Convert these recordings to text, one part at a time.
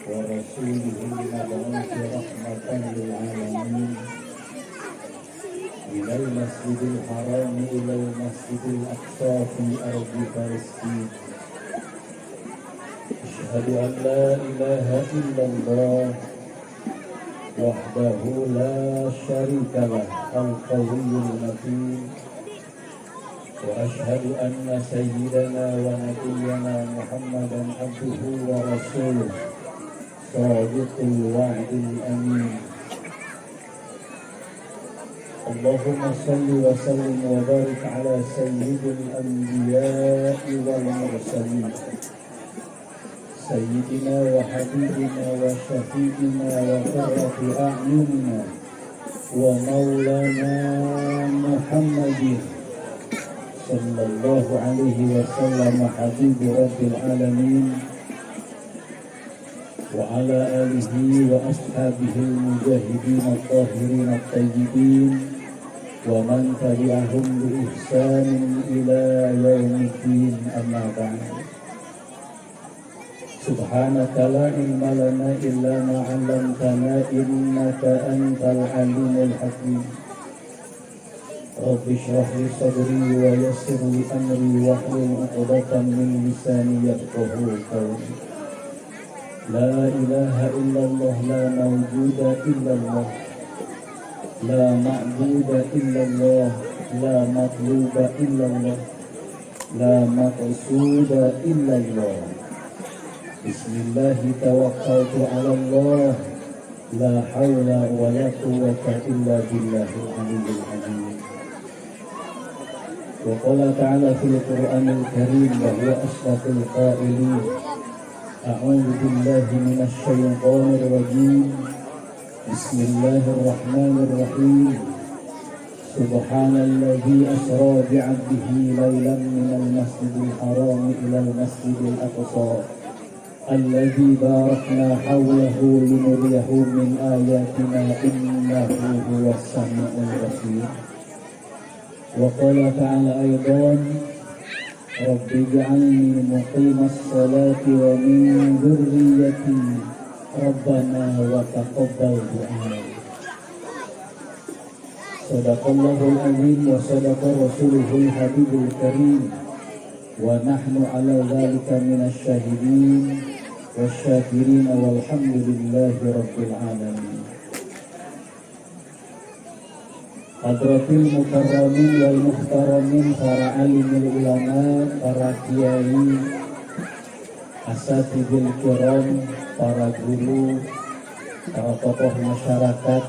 ورسوله المبعوث رحمة للعالمين من المسجد الحرام إلى المسجد الأقصى في أرض فلسطين. أشهد أن لا إله إلا الله وحده لا شريك له القوي المتين، وأشهد أن سيدنا ونبينا محمدا عبده ورسوله صادق الوعد الأمين. اللهم صل وسلم وبارك على سيد الأنبياء والمرسلين سيدنا وحبيبنا وشفيعنا وقرة أعيننا ومولانا محمد صلى الله عليه وسلم حبيب رب العالمين وعلى آله وأصحابه المجاهدين الطاهرين الطيبين ومن تبعهم بإحسان إلى يوم الدين. أما بعد، سبحانك لا علم لنا إلا ما علمتنا إنك أنت العليم الحكيم. رب اشرح لي صدري ويسر لي أمري واحلل عقدة من لساني يفقهوا قولي. لا إله إلا الله، لا موجود إلا الله، لا معبود إلا الله، لا مطلوب إلا الله، لا مقصود إلا الله. بسم الله توكلت على الله، لا حول ولا قوة إلا بالله العلي العظيم. وقال تعالى في القرآن الكريم وهو أشرف القائلين: أعوذ بالله من الشيطان الرجيم، بسم الله الرحمن الرحيم. سبحان الذي أسرى بعبده ليلا من المسجد الحرام إلى المسجد الأقصى الذي باركنا حوله لنريه من آياتنا إنه هو السميع البصير. وقال تعالى أيضا: رب اجعلني مقيم الصلاة ومن ذريتي ربنا وتقبل دعاء. صدق الله العظيم وصدق رسوله الحبيب الكريم ونحن على ذلك من الشاهدين والشاكرين والحمد لله رب العالمين. Hadratil mukarramin wal muhtaramin, para alimul ulama, para kiai, asatidul kiram, para guru, para tokoh masyarakat,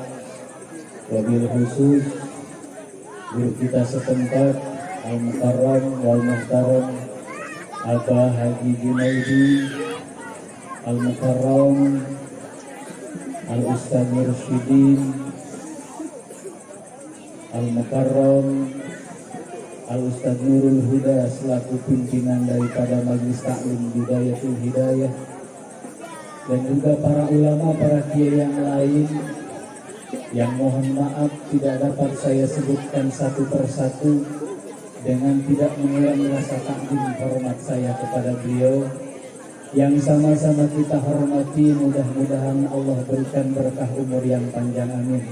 wabil khusus guru kita setempat al-mukarram wal muhtaram Abah Haji Junaidi, al-mukarram al-Ustaz Mursyidin, Al-Mukarram Al-Ustaz Nurul Huda selaku pimpinan daripada Majelis Taklim Bidayatul Hidayah, dan juga para ulama, para kiai yang lain yang mohon maaf tidak dapat saya sebutkan satu persatu dengan tidak mengurangi rasa takdim hormat saya kepada beliau yang sama-sama kita hormati. Mudah-mudahan Allah berikan berkah umur yang panjang, amin.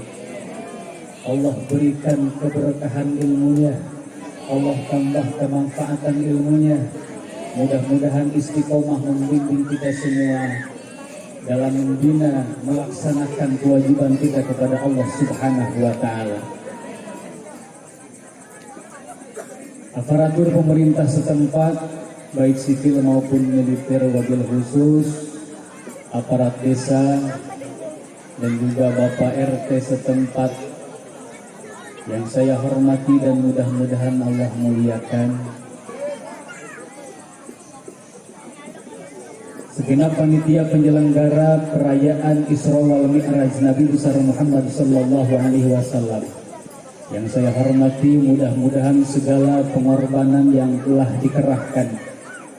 Allah berikan keberkahan ilmunya, Allah tambah kemanfaatan ilmunya. Mudah-mudahan istiqomah membimbing kita semua dalam membina, melaksanakan kewajiban kita kepada Allah Subhanahu wa Ta'ala. Aparatur pemerintah setempat, baik sipil maupun militer, wabil khusus aparat desa dan juga Bapak RT setempat yang saya hormati dan mudah-mudahan Allah muliakan. Segenap panitia penyelenggara perayaan Isra wal Mi'raj Nabi besar Muhammad sallallahu alaihi wasallam yang saya hormati, mudah-mudahan segala pengorbanan yang telah dikerahkan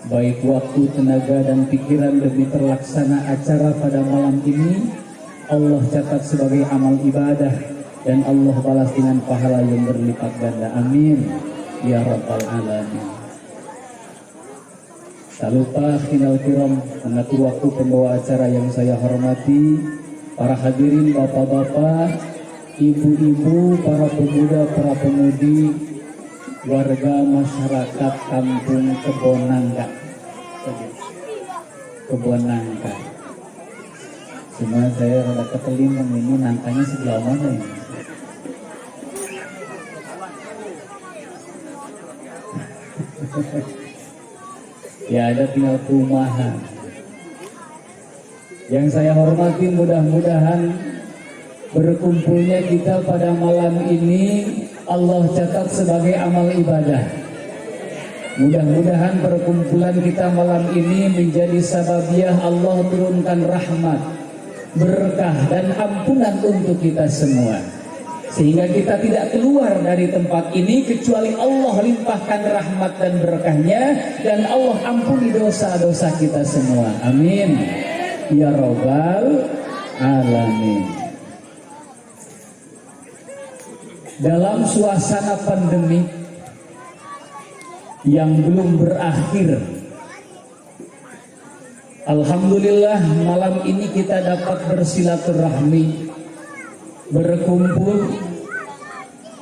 baik waktu, tenaga, dan pikiran demi terlaksana acara pada malam ini Allah catat sebagai amal ibadah dan Allah balas dengan pahala yang berlipat ganda. Amin ya rabbal alamin. Tak lupa khilal kiram, mengatur waktu pembawa acara yang saya hormati, para hadirin bapak-bapak, ibu-ibu, para pemuda, para pemudi, warga masyarakat kampung Kebonangka. Kebonangka. Cuma saya rada ketelingan ini nangkanya sebelah mana ini? Ya ada tinggal perumahan. Yang saya hormati, mudah-mudahan berkumpulnya kita pada malam ini Allah catat sebagai amal ibadah. Mudah-mudahan perkumpulan kita malam ini menjadi sababiah Allah turunkan rahmat, berkah dan ampunan untuk kita semua. Sehingga kita tidak keluar dari tempat ini kecuali Allah limpahkan rahmat dan berkahnya dan Allah ampuni dosa-dosa kita semua. Amin ya rabbal alamin. Dalam suasana pandemi yang belum berakhir, alhamdulillah malam ini kita dapat bersilaturahmi, berkumpul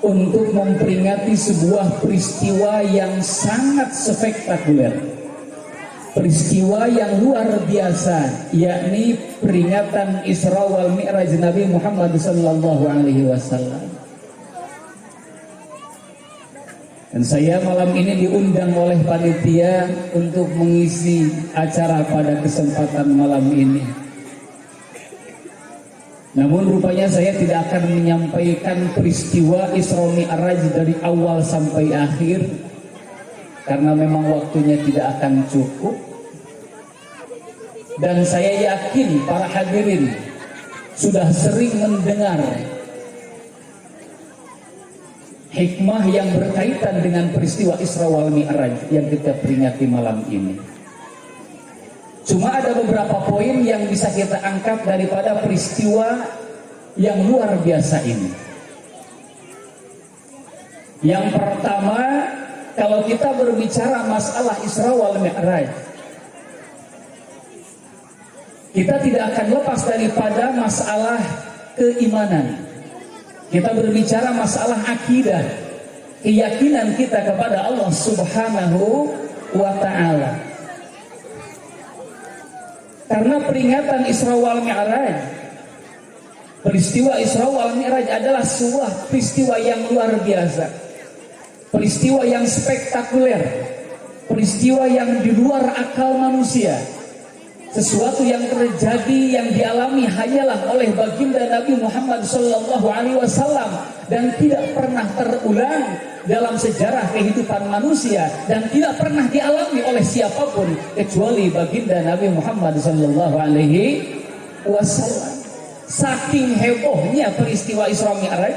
untuk memperingati sebuah peristiwa yang sangat spektakuler, peristiwa yang luar biasa, yakni peringatan Isra wal Mi'raj Nabi Muhammad sallallahu alaihi wasallam. Dan saya malam ini diundang oleh panitia untuk mengisi acara pada kesempatan malam ini. Namun rupanya saya tidak akan menyampaikan peristiwa Isra Mi'raj dari awal sampai akhir, karena memang waktunya tidak akan cukup. Dan saya yakin para hadirin sudah sering mendengar hikmah yang berkaitan dengan peristiwa Isra wal Mi'raj yang kita peringati malam ini. Cuma ada beberapa poin yang bisa kita angkat daripada peristiwa yang luar biasa ini. Yang pertama, kalau kita berbicara masalah Isra wal Mi'raj, kita tidak akan lepas daripada masalah keimanan. Kita berbicara masalah akidah, keyakinan kita kepada Allah Subhanahu wa ta'ala. Karena peringatan Isra wal Mi'raj, peristiwa Isra wal Mi'raj adalah sebuah peristiwa yang luar biasa, peristiwa yang spektakuler, peristiwa yang di luar akal manusia. Sesuatu yang terjadi, yang dialami hanyalah oleh baginda Nabi Muhammad sallallahu alaihi wasallam dan tidak pernah terulang dalam sejarah kehidupan manusia dan tidak pernah dialami oleh siapapun kecuali baginda Nabi Muhammad sallallahu alaihi wasallam. Saking hebohnya peristiwa Isra Mi'raj,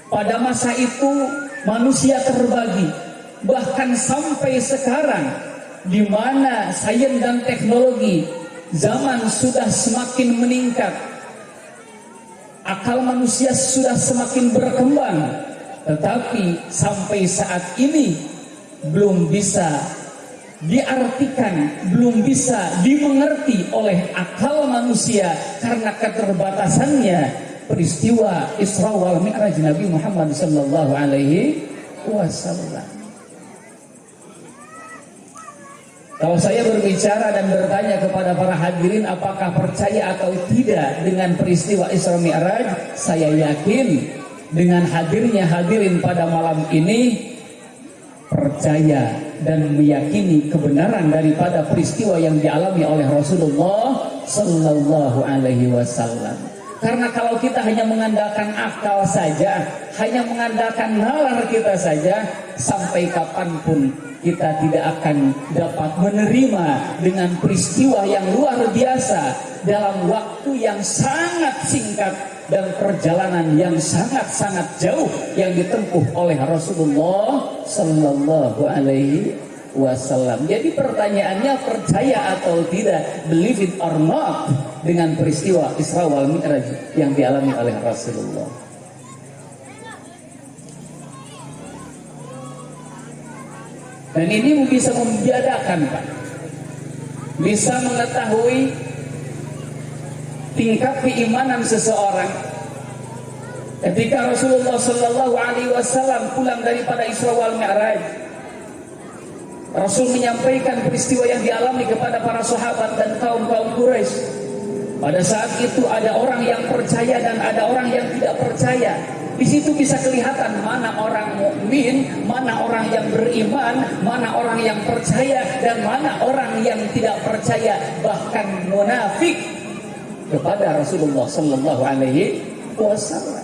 pada masa itu manusia terbagi, bahkan sampai sekarang di mana sains dan teknologi zaman sudah semakin meningkat, akal manusia sudah semakin berkembang, tetapi sampai saat ini belum bisa diartikan, belum bisa dimengerti oleh akal manusia karena keterbatasannya peristiwa Isra wal Mi'raj Nabi Muhammad sallallahu alaihi wasallam. Kalau saya berbicara dan bertanya kepada para hadirin apakah percaya atau tidak dengan peristiwa Isra Mi'raj, saya yakin dengan hadirnya hadirin pada malam ini percaya dan meyakini kebenaran daripada peristiwa yang dialami oleh Rasulullah sallallahu alaihi wasallam. Karena kalau kita hanya mengandalkan akal saja, hanya mengandalkan nalar kita saja, sampai kapanpun kita tidak akan dapat menerima dengan peristiwa yang luar biasa dalam waktu yang sangat singkat dan perjalanan yang sangat-sangat jauh yang ditempuh oleh Rasulullah sallallahu alaihi wasallam. Jadi pertanyaannya, percaya atau tidak, believe it or not, dengan peristiwa Isra wal Mi'raj yang dialami oleh Rasulullah. Dan ini bisa membedakan, Pak, bisa mengetahui tingkat keimanan seseorang. Ketika Rasulullah Shallallahu Alaihi Wasallam pulang daripada Isra wal Mi'raj, Rasul menyampaikan peristiwa yang dialami kepada para sahabat dan kaum Quraisy. Pada saat itu ada orang yang percaya dan ada orang yang tidak percaya. Di situ bisa kelihatan mana orang mukmin, mana orang yang beriman, mana orang yang percaya dan mana orang yang tidak percaya, bahkan munafik kepada Rasulullah Sallallahu Alaihi Wasallam.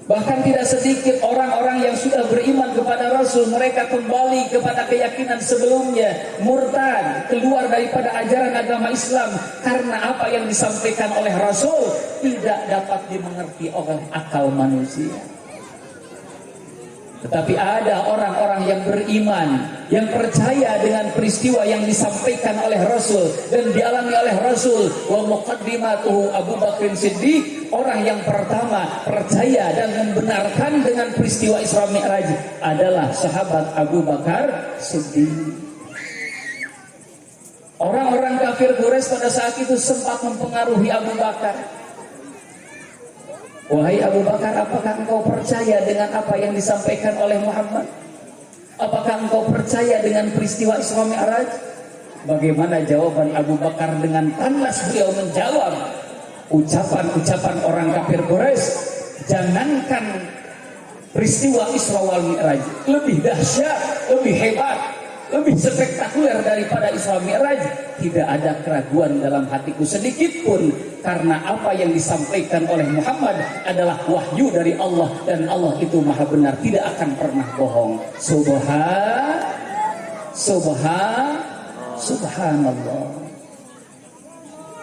Bahkan tidak sedikit orang-orang yang sudah beriman kepada Rasul, mereka kembali kepada keyakinan sebelumnya, murtad, keluar daripada ajaran agama Islam karena apa yang disampaikan oleh Rasul tidak dapat dimengerti oleh akal manusia. Tetapi ada orang-orang yang beriman, yang percaya dengan peristiwa yang disampaikan oleh Rasul dan dialami oleh Rasul. Wa muqaddimatuhu Abu Bakr Siddiq, orang yang pertama percaya dan membenarkan dengan peristiwa Isra Mi'raj adalah sahabat Abu Bakar Siddiq. Orang-orang kafir Quraisy pada saat itu sempat mempengaruhi Abu Bakar. Wahai Abu Bakar, apakah engkau percaya dengan apa yang disampaikan oleh Muhammad? Apakah engkau percaya dengan peristiwa Isra Mi'raj? Bagaimana jawaban Abu Bakar? Dengan panas beliau menjawab ucapan-ucapan orang kafir Quraisy. Jangankan peristiwa Isra wal Mi'raj, lebih dahsyat, lebih hebat, lebih spektakuler daripada Isra Mi'raj. Tidak ada keraguan dalam hatiku sedikit pun, karena apa yang disampaikan oleh Muhammad adalah wahyu dari Allah, dan Allah itu maha benar, tidak akan pernah bohong. Subhanallah.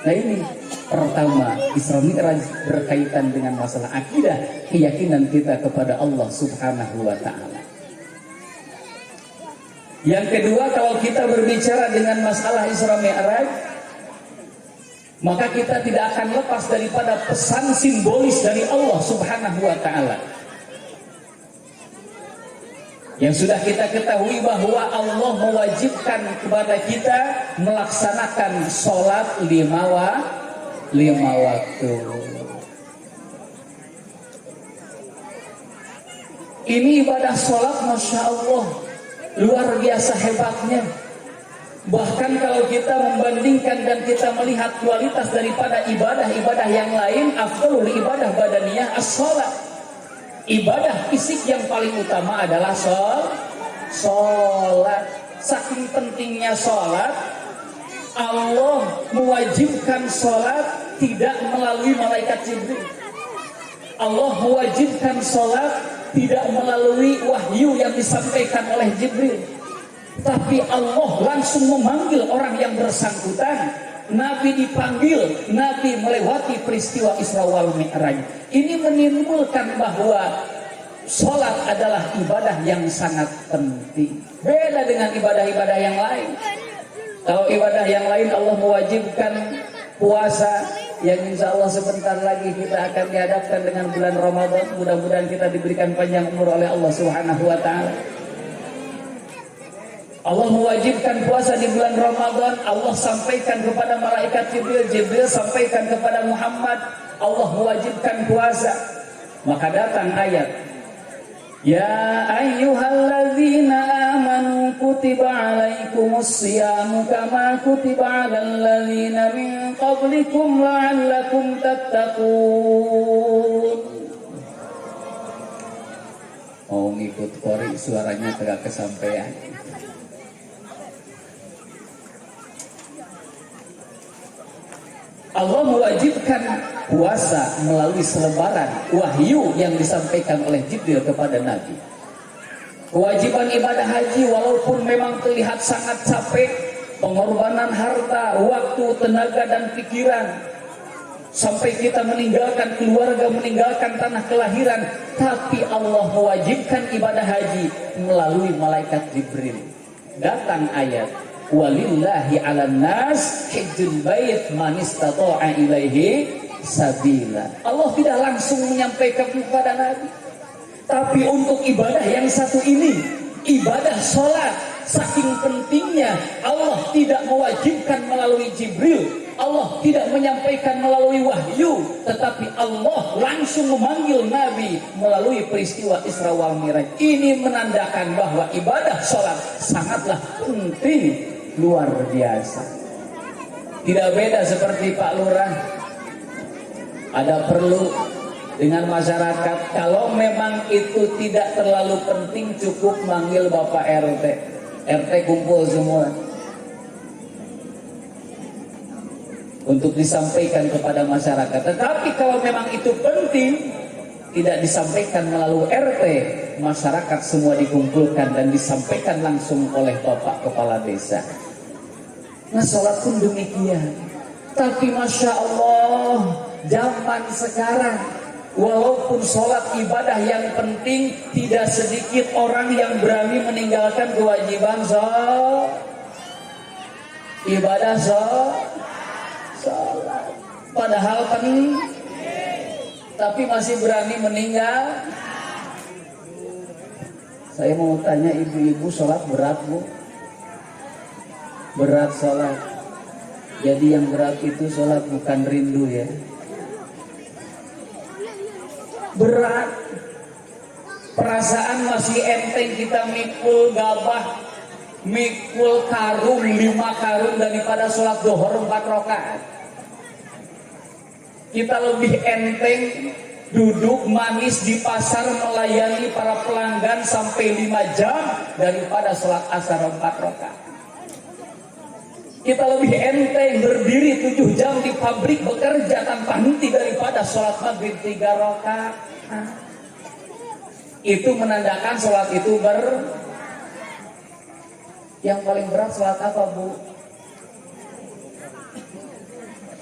Nah ini pertama, Isra Mi'raj berkaitan dengan masalah akidah, keyakinan kita kepada Allah Subhanahu wa ta'ala. Yang kedua, kalau kita berbicara dengan masalah Isra Mi'raj, maka kita tidak akan lepas daripada pesan simbolis dari Allah Subhanahu wa ta'ala. Yang sudah kita ketahui bahwa Allah mewajibkan kepada kita melaksanakan sholat lima waktu. Ini ibadah sholat, Masya Allah, luar biasa hebatnya. Bahkan kalau kita membandingkan dan kita melihat kualitas daripada ibadah-ibadah yang lain, afdalul ibadah badaniyah as-sholat. Ibadah fisik yang paling utama adalah sholat. Saking pentingnya sholat, Allah mewajibkan sholat tidak melalui malaikat Jibril. Allah mewajibkan sholat tidak melalui wahyu yang disampaikan oleh Jibril, tapi Allah langsung memanggil orang yang bersangkutan. Nabi dipanggil, Nabi melewati peristiwa Isra wal Mi'raj. Ini menimbulkan bahwa sholat adalah ibadah yang sangat penting. Beda dengan ibadah-ibadah yang lain. Kalau ibadah yang lain Allah mewajibkan puasa, yang insya Allah sebentar lagi kita akan dihadapkan dengan bulan Ramadan. Mudah-mudahan kita diberikan panjang umur oleh Allah Subhanahu wa ta'ala. Allah mewajibkan puasa di bulan Ramadan. Allah sampaikan kepada malaikat Jibril, Jibril sampaikan kepada Muhammad, Allah mewajibkan puasa. Maka datang ayat, ya ayyuhalladzina amanu kutiba alaikumus siyamu kama kutiba alal ladzina min qablikum la'allakum tattaqun. Mau ngikut kori, suaranya tegak kesampaian. Allah mewajibkan puasa melalui selebaran wahyu yang disampaikan oleh Jibril kepada Nabi. Kewajiban ibadah haji walaupun memang terlihat sangat capek, pengorbanan harta, waktu, tenaga dan pikiran, sampai kita meninggalkan keluarga, meninggalkan tanah kelahiran, tapi Allah mewajibkan ibadah haji melalui malaikat Jibril. Datang ayat, walillahi 'alan nas hajjul bait man istata'a ilaihi sabila. Allah tidak langsung menyampaikan kepada Nabi, tapi untuk ibadah yang satu ini, ibadah sholat, saking pentingnya Allah tidak mewajibkan melalui Jibril, Allah tidak menyampaikan melalui wahyu, tetapi Allah langsung memanggil Nabi melalui peristiwa Isra wal Mi'raj. Ini menandakan bahwa ibadah sholat sangatlah penting, luar biasa. Tidak beda seperti Pak Lurah. Ada perlu dengan masyarakat, kalau memang itu tidak terlalu penting, cukup manggil Bapak RT. RT kumpul semua untuk disampaikan kepada masyarakat. Tetapi kalau memang itu penting, tidak disampaikan melalui RT, masyarakat semua dikumpulkan dan disampaikan langsung oleh Bapak Kepala Desa. Nah, sholat pun demikian. Tapi Masya Allah, zaman sekarang, walaupun sholat ibadah yang penting, tidak sedikit orang yang berani meninggalkan kewajiban ibadah sholat. Padahal penting, tapi masih berani meninggal. Saya mau tanya ibu-ibu, sholat berat bu? Berat sholat. Jadi yang berat itu sholat, bukan rindu ya. Berat. Perasaan masih enteng kita mikul gabah, mikul karung 5 karung daripada sholat duhur 4 rakaat. Kita lebih enteng duduk manis di pasar melayani para pelanggan sampai 5 jam daripada sholat asar 4 rakaat. Kita lebih enteng berdiri 7 jam di pabrik bekerja tanpa henti daripada sholat maghrib 3 rakaat. Itu menandakan sholat itu yang paling berat sholat apa bu?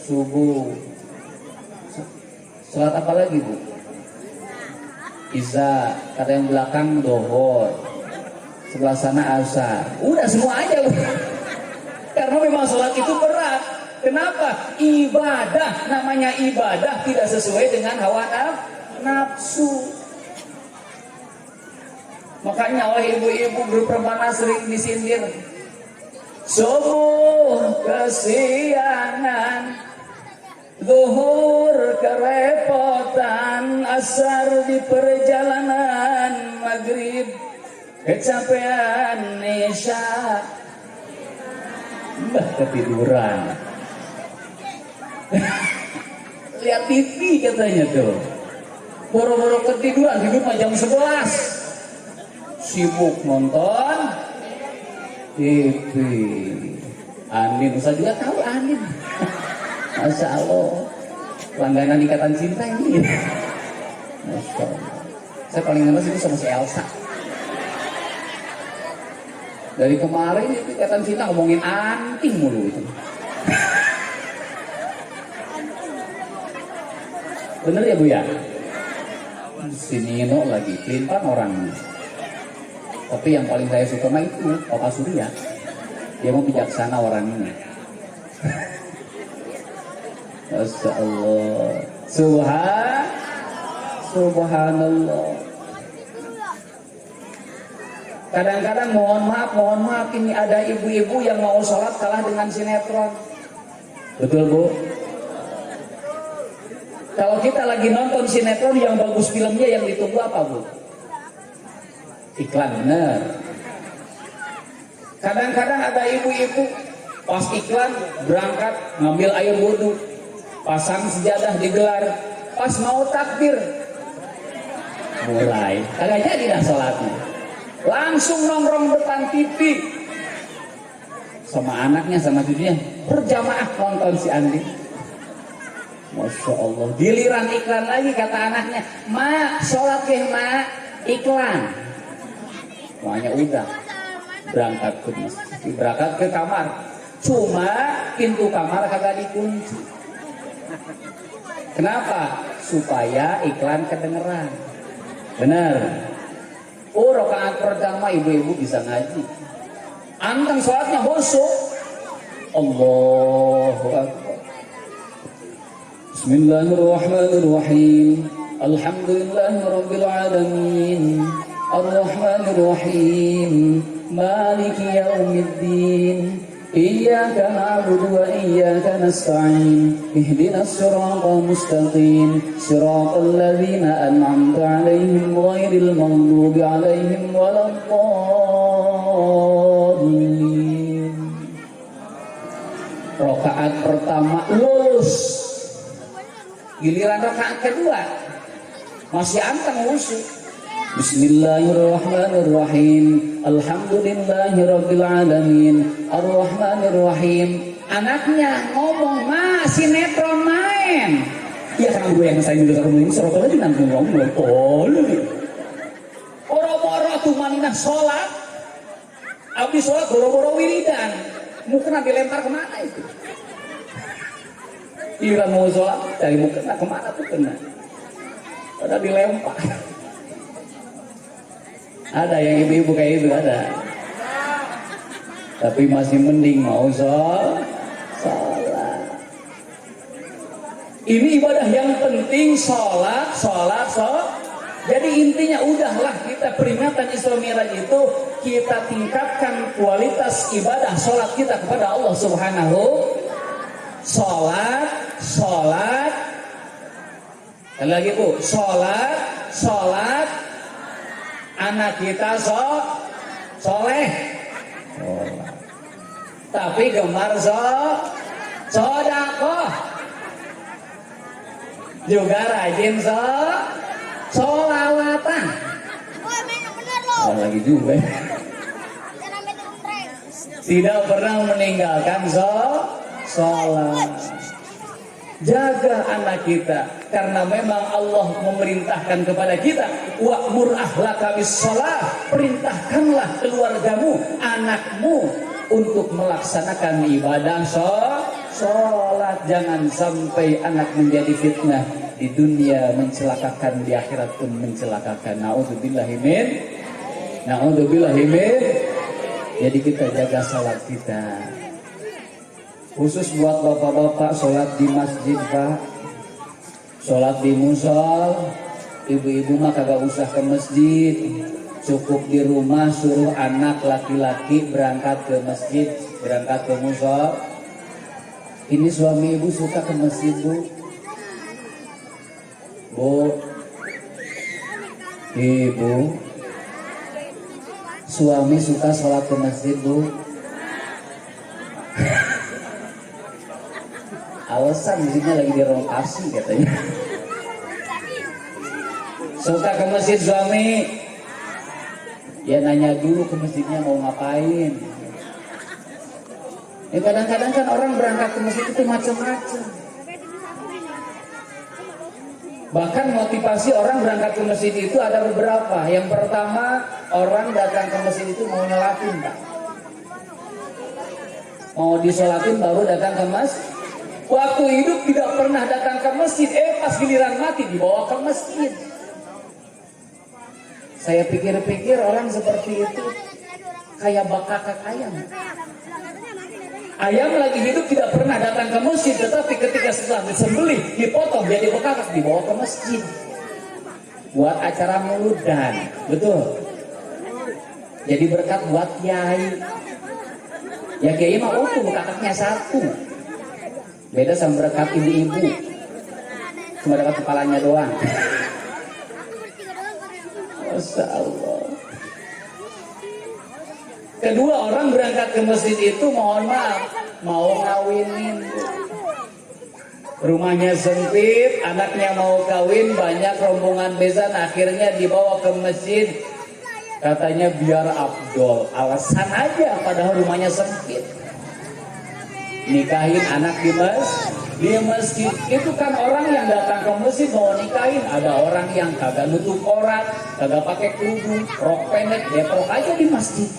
Subuh. Sholat apa lagi bu? Isya. Kata yang belakang dohor. Sebelah sana asar. Udah semua aja loh. Karena memang sholat itu berat. Kenapa? Ibadah, namanya ibadah tidak sesuai dengan hawa nafsu. Makanya oleh ibu-ibu grup Permana sering disindir. Subuh kesiangan, zuhur kerepotan, asar di perjalanan, maghrib kecapean, isya mbah ketiduran. Lihat TV katanya tuh, boro-boro ketiduran, hidup jam 11, sibuk nonton TV. Anin, saya juga tahu Anin. Masya Allah, langganan Ikatan Cinta ini. Masya Allah, saya paling ngenes itu sama si Elsa. Dari kemarin itu Ikatan Cinta ngomongin anting mulu itu. Bener ya bu ya? Si Nino lagi pelintan orangnya. Tapi yang paling saya suka mah itu Papa Surya. Dia mau bijaksana orangnya. Masya Allah. Subhanallah. Kadang-kadang mohon maaf, ini ada ibu-ibu yang mau sholat kalah dengan sinetron. Betul bu? Kalau kita lagi nonton sinetron yang bagus filmnya, yang ditunggu apa bu? Iklan, bener. Kadang-kadang ada ibu-ibu pas iklan berangkat ngambil air wudhu, pasang sejadah digelar, pas mau takbir mulai kagak jadi dah sholatnya, langsung nongkrong depan TV sama anaknya sama cucunya berjamaah nonton si Andi. Masya Allah, giliran iklan lagi kata anaknya, mak sholat ya mak, iklan. Makanya udah berangkat ke masjid, berangkat ke kamar, cuma pintu kamar kagak dikunci. Kenapa? Supaya iklan kedengeran. Benar. Oh, rakaat pertama ibu-ibu bisa ngaji. Anteng sholatnya khusyuk. Allahu Akbar. Bismillahirrahmanirrahim. Alhamdulillahirabbil alamin. Arrahmanirrahim. Maliki yaumiddin. Iyyaka na'budu wa iyyaka nasta'in. Ihdinas siratal mustaqim. Siratal ladzina an'amta 'alaihim ghairil maghdubi 'alaihim waladdallin. Rakaat pertama lulus. Giliran rakaat kedua masih anteng khusyuk. Bismillahirrahmanirrahim. Alhamdulillahirabbil alamin. Arrahmanirrahim. Anaknya ngomong, "Ma, sinetron main." Ya kan gue yang saya dulu ini serotol aja nanti ngomong. Oh, boro-boro tuh maninah sholat. Abis sholat boro-boro wiridan. Mukena dilempar kemana itu? Iya mau sholat dari mukena kemana tuh kena? Pada dilempar. Ada yang ibu-ibu kayak itu ada. Tapi masih mending mau sholat. Ini ibadah yang penting, sholat. Jadi intinya udahlah kita peringatan Isra Mi'raj itu kita tingkatkan kualitas ibadah sholat kita kepada Allah Subhanahu. Sholat. Dan lagi Bu, sholat. Anak kita soleh. Tapi gemar sodakoh. Juga rajin solawatan. Lagi juga. Tidak pernah meninggalkan sholat. Jaga anak kita, karena memang Allah memerintahkan kepada kita, wa'mur ahlaka bis-shalah, perintahkanlah keluargamu, anakmu untuk melaksanakan ibadah sholat. Jangan sampai anak menjadi fitnah di dunia, mencelakakan di akhirat pun mencelakakan. Na'udzubillahi min. Jadi kita jaga sholat kita. Khusus buat bapak-bapak sholat di masjid Pak, sholat di musol. Ibu-ibu mah kagak usah ke masjid, cukup di rumah suruh anak laki-laki berangkat ke masjid, berangkat ke musol. Ini suami ibu suka ke masjid Bu? Ibu, suami suka sholat ke masjid Bu? Alasan masjidnya lagi direlokasi katanya. Suka ke masjid suami? Ya nanya dulu ke masjidnya mau ngapain. Ya kadang-kadang kan orang berangkat ke masjid itu macam-macam. Bahkan motivasi orang berangkat ke masjid itu ada beberapa. Yang pertama, orang datang ke masjid itu mau nyolatin Pak. Mau disolatin baru datang ke masjid. Waktu hidup tidak pernah datang ke masjid, pas giliran mati dibawa ke masjid. Saya pikir-pikir orang seperti itu kayak bakakak ayam. Ayam lagi hidup tidak pernah datang ke masjid, tetapi ketika setelah disembelih, dipotong jadi bakakak, dibawa ke masjid. Buat acara muludan, betul. Jadi berkat buat kiai. Ya kiai mah utuh, bakakaknya satu. Beda sama berkat ibu-ibu, cuma dapat kepalanya doang. Masya Allah. Kedua, orang berangkat ke masjid itu mohon maaf, mau ngawinin. Rumahnya sempit, anaknya mau kawin, banyak rombongan besan, akhirnya dibawa ke masjid. Katanya biar afdol, alasan aja padahal rumahnya sempit. Nikahin anak di masjid. Itu kan orang yang datang ke masjid mau nikahin. Ada orang yang kagak nutup aurat, kagak pakai kerudung, rok pendek, deprok aja di masjid.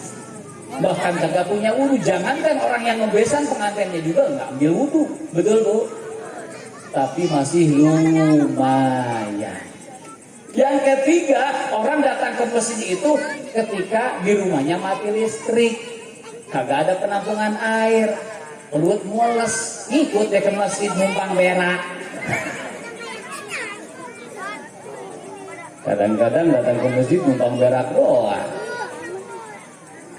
Bahkan kagak punya wudu. Jangankan orang yang ngebesan, pengantinnya juga nggak ambil wudu. Betul Bu? tapi masih lumayan. Yang ketiga, orang datang ke masjid itu ketika di rumahnya mati listrik, kagak ada penampungan air, perut mules, ikut deh ke masjid numpang berak. Kadang-kadang datang ke masjid numpang berak doang.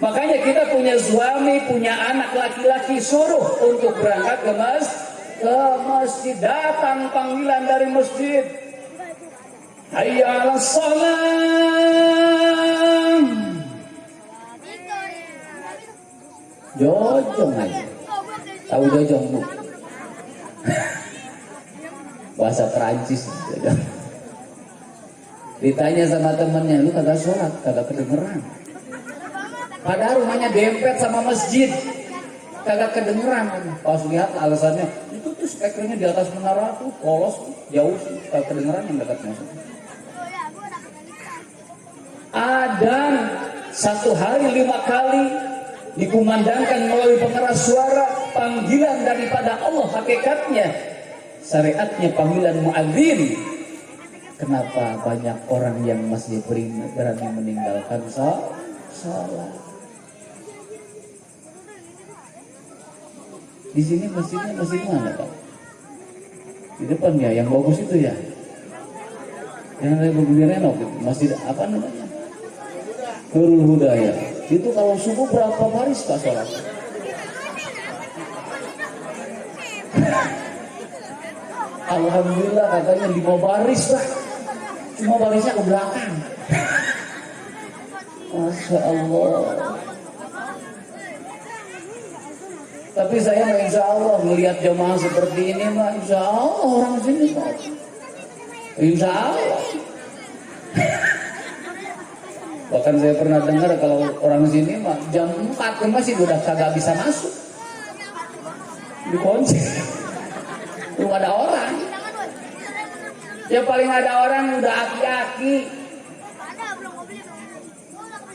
Makanya kita punya suami, punya anak laki-laki, suruh untuk berangkat ke masjid. Datang panggilan dari masjid. Hayya 'alas shalah. Jojong aja. Tahu jojong, Bu? Bahasa Perancis. Ditanya sama temennya, lu kagak sholat, kagak kedengeran. Padahal rumahnya dempet sama masjid, kagak kedengeran. Pas lihat alasannya, itu tuh speakernya di atas menara tuh, polos, jauh sih, kagak kedengeran yang dekat masuk. Adhan 1 hari 5 kali dikumandangkan melalui pengeras suara, panggilan daripada Allah hakikatnya, syariatnya panggilan muadzin. Kenapa banyak orang yang masih berani meninggalkan salat? Di sini masjidnya masjid mana, Pak? Di depan ya, yang bagus itu ya. Yang saya bagus renov itu, masjid apa namanya? Nurul Huda ya. Itu kalau subuh berapa baris Pak sholat? Alhamdulillah katanya 5 baris Pak. Cuma barisnya ke belakang. Masya Allah. Tapi saya insya Allah melihat jamaah seperti ini Pak, insya Allah orang sini Pak. Insya Allah. Bahkan saya pernah dengar kalau orang sini mah jam 4 ke masjid udah kagak bisa masuk, dikunci. Belum ada orang. Ya paling ada orang udah aki-aki.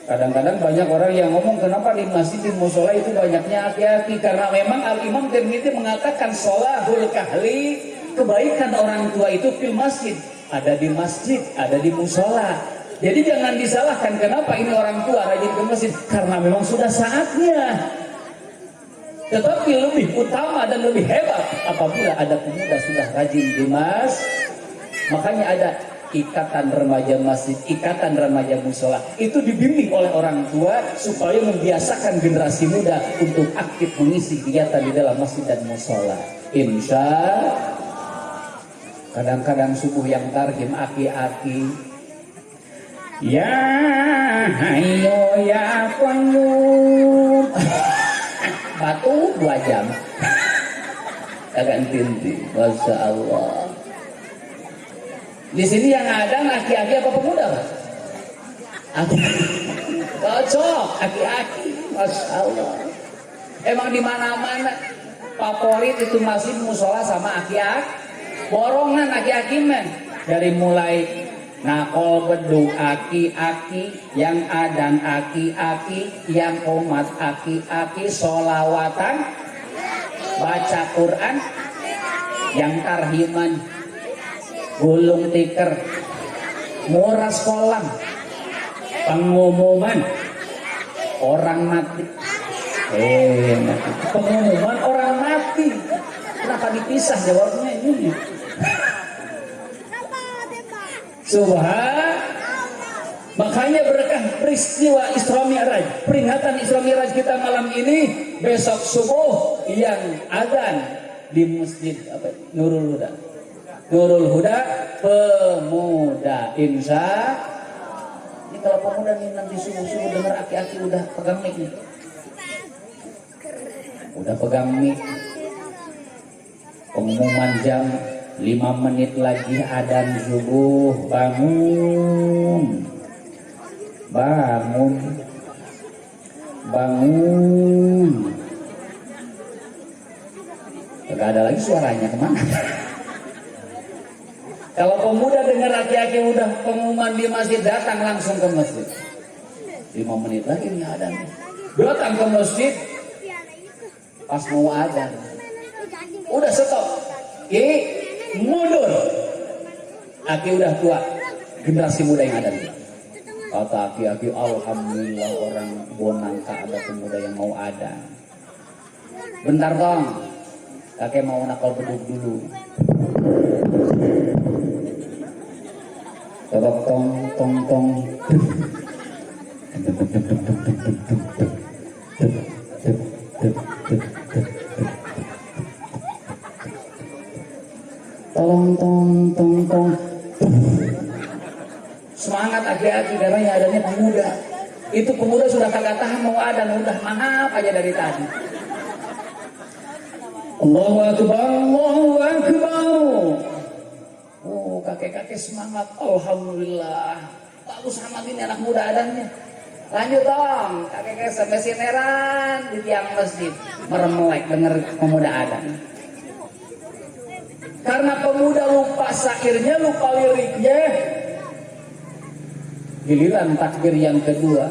Kadang-kadang banyak orang yang ngomong kenapa di masjid di musola itu banyaknya aki-aki, karena memang Al-Imam Tirmidzi mengatakan sholahul kahli, kebaikan orang tua itu fil masjid, ada di masjid, ada di musola. Jadi jangan disalahkan kenapa ini orang tua rajin ke masjid, karena memang sudah saatnya. Tetapi lebih utama dan lebih hebat apabila ada pemuda sudah rajin di masjid. Makanya ada ikatan remaja masjid, ikatan remaja musola. Itu dibimbing oleh orang tua supaya membiasakan generasi muda untuk aktif mengisi kegiatan di dalam masjid dan musola. Insya kadang-kadang subuh yang tarhim aki-aki. Ya hayo ya qayyum. Batu 2 jam. Agak inti, Masya Allah. Di sini yang ada aki-aki apa pemuda, Mas? Aki-aki. Cocok, aki-aki. Masya Allah. Emang di mana-mana favorit itu masih musola sama aki-aki. Borongan aki-aki men. Dari mulai nakol beduk aki-aki, yang adan aki-aki, yang komat aki-aki, sholawatan, baca Quran, yang tarhiman, gulung tikar, muras kolam, pengumuman orang mati. Pengumuman orang mati. Kenapa dipisah jawabnya ini? Subhan. Makanya berkah peristiwa Isra Mi'raj, peringatan Isra Mi'raj kita malam ini, besok subuh yang adzan di masjid apa? Nurul Huda. Nurul Huda pemuda insya. Ini kalau pemuda nih nanti subuh-subuh dengar aki-aki udah pegang mic nih. Udah pegang mic. Pengumuman jam 5 menit lagi adzan subuh, bangun, bangun, bangun. Gak ada lagi suaranya kemana? Kalau pemuda dengar laki-laki udah pengumuman di masjid, datang langsung ke masjid. 5 menit lagi nih adzan. Datang ke masjid, pas mau adzan, udah stop. mundur. Aki udah tua, generasi muda yang ada nih. Kata aki-aki, alhamdulillah orang Bonangka ada pemuda yang mau ada. Bentar dong, kakek mau nakal beduk dulu. Tong tong tong tong. Tong tong tong tong. Semangat aki-aki karena yang adanya pemuda. Itu pemuda sudah kagak tahan mau ada, udah mangap aja dari tadi. Allahu Akbar, Allahu Akbar. Oh, kakek-kakek semangat, alhamdulillah. Bagus amat ini anak muda adanya. Lanjut dong, kakek-kakek sampai sineran di tiang masjid meremelek denger pemuda adan. Karena pemuda lupa syairnya, lupa liriknya. Giliran takbir yang kedua,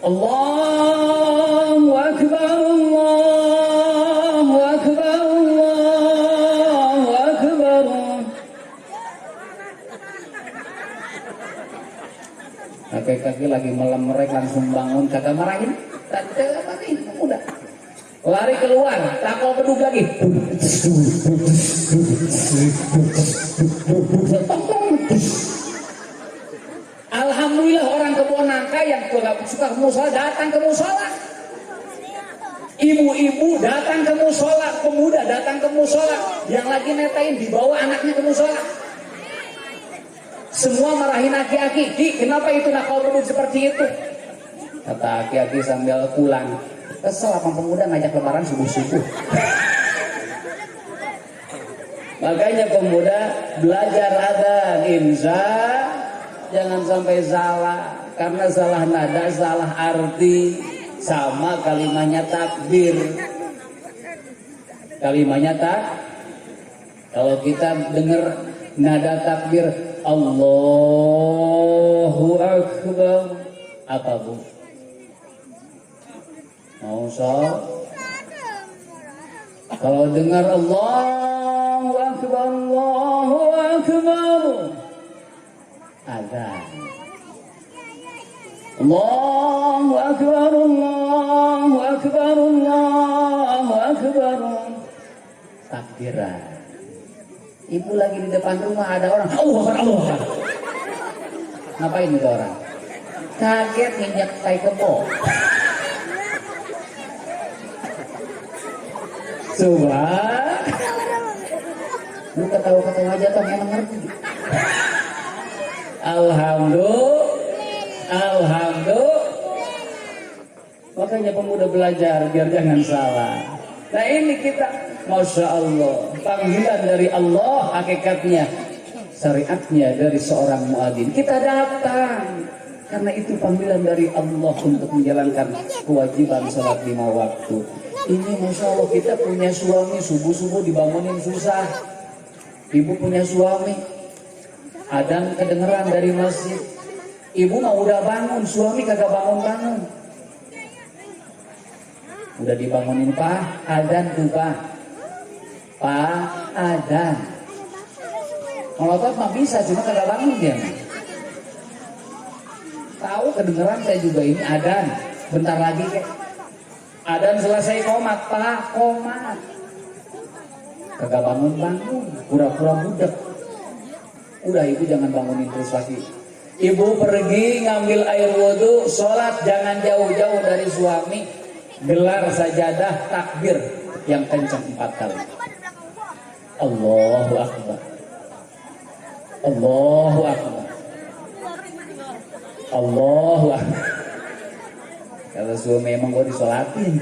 Allahu Akbar, Allahu Akbar, Allahu Akbar. Kakek-kakek lagi melemerek langsung bangun, kagak marahin, kagak marahin pemuda. Lari keluar, takol beduk lagi. Alhamdulillah orang Kebonangka yang suka ke musola datang ke musola. Ibu-ibu datang ke musola, pemuda datang ke musola, yang lagi netain dibawa anaknya ke musola. Semua marahin aki-aki, "Ki, kenapa itu nakal beduk seperti itu?" Kata aki-aki sambil pulang, "Kesel apa pemuda ngajak lebaran subuh-subuh." Makanya pemuda belajar adzan insya, jangan sampai salah, karena salah nada, salah arti, sama kalimatnya takbir. Kalimatnya kalau kita dengar nada takbir Allahu Akbar, apa bu? Mau kalau dengar Allahu Akbar, Allahu Akbar, adzan. Allahu Akbar, Allahu Akbar, Allahu Akbar, takbiran. Ibu lagi di depan rumah, ada orang Allahu Akbar, Allahu Akbar. Ngapain itu orang? Kaget nginjak tai kebo. Coba lu ketawa-ketawa aja toh, emang ngerti. Alhamdulillah. Makanya pemuda belajar biar jangan salah. Nah ini kita, Masya Allah, panggilan dari Allah, hakikatnya, syariatnya dari seorang muadzin. Kita datang karena itu panggilan dari Allah untuk menjalankan kewajiban sholat 5 waktu. Ini Masya Allah, kita punya suami, subuh-subuh dibangunin susah. Ibu punya suami, adzan kedengeran dari masjid. Ibu mah udah bangun, suami kagak bangun-bangun. Udah dibangunin, Pak, adzan tuh Pak. Pak, adzan. Melotot mah bisa, cuma kagak bangun dia. Tahu kedengeran saya juga ini adzan. Bentar lagi kek. Adzan selesai komat, Pak, komat. Kagak bangun-bangun, pura-pura budak. Udah ibu jangan bangunin terus lagi. Ibu pergi ngambil air wudhu, sholat jangan jauh-jauh dari suami. Gelar sajadah takbir yang kencang 4 kali. Allahu Akbar, Allahu Akbar, Allahu Akbar. Kalau suami emang gue disolatin.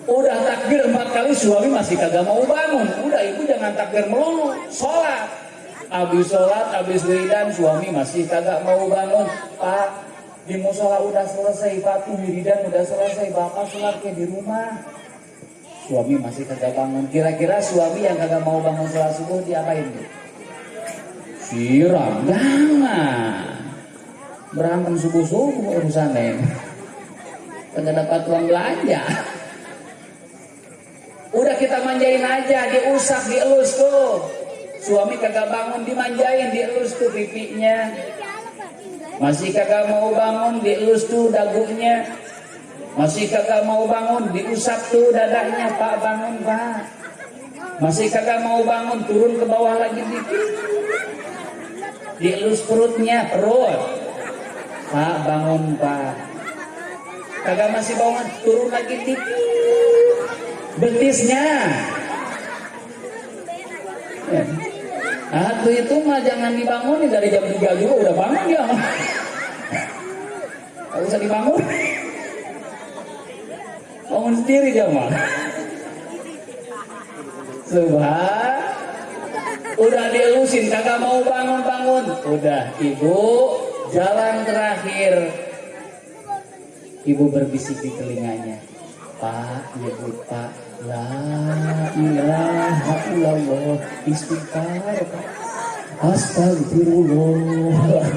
Udah takbir 4 kali suami masih kagak mau bangun. Udah ibu jangan takbir melulu, sholat. Habis sholat, habis wiridan suami masih kagak mau bangun. Pak, di musola udah selesai, Pak, wiridan udah selesai, Bapak sholatnya di rumah. Suami masih kagak bangun. Kira-kira suami yang kagak mau bangun sholat subuh diapain tuh? Siram, jangan. Berantem subuh-subuh urusannya. Kagak dapat uang belanja. Udah kita manjain aja, diusap, dielus tuh. Suami kagak bangun dimanjain, dielus tuh pipinya. Masih kagak mau bangun, dielus tuh dagunya. Masih kagak mau bangun, diusap tuh dadanya. Pak bangun Pak. Masih kagak mau bangun, turun ke bawah lagi dikit. Dielus perutnya, perut. Pak bangun Pak. Kagak masih bangun, turun lagi dikit. Betisnya. Ya. Tuh itu mah jangan dibangunin dari jam 3 juga udah bangun dia. Gak usah dibangun. Bangun sendiri dia mah. Subhan. Udah dielusin kagak mau bangun-bangun. Udah ibu jalan terakhir. Ibu berbisik di telinganya. Pak, ibu Pak, la ilaha illallah, istighfar Pak, astagfirullah,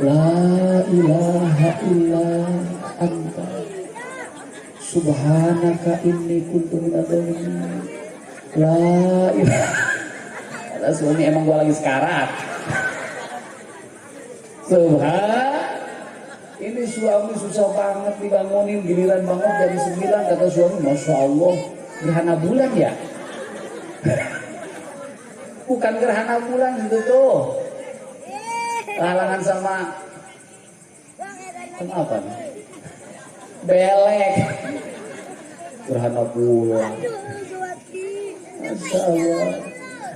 la ilaha illa anta, subhanaka inni kuntu minadz dzalimin, la ilaha. Ada suami emang gua lagi sekarat. Subhan. Ini suami susah banget dibangunin, giliran bangun jam 9 kata suami, Masya Allah, gerhana bulan ya? Bukan gerhana bulan itu tuh. Halangan sama apa nih? Belek. Gerhana bulan. Masya Allah.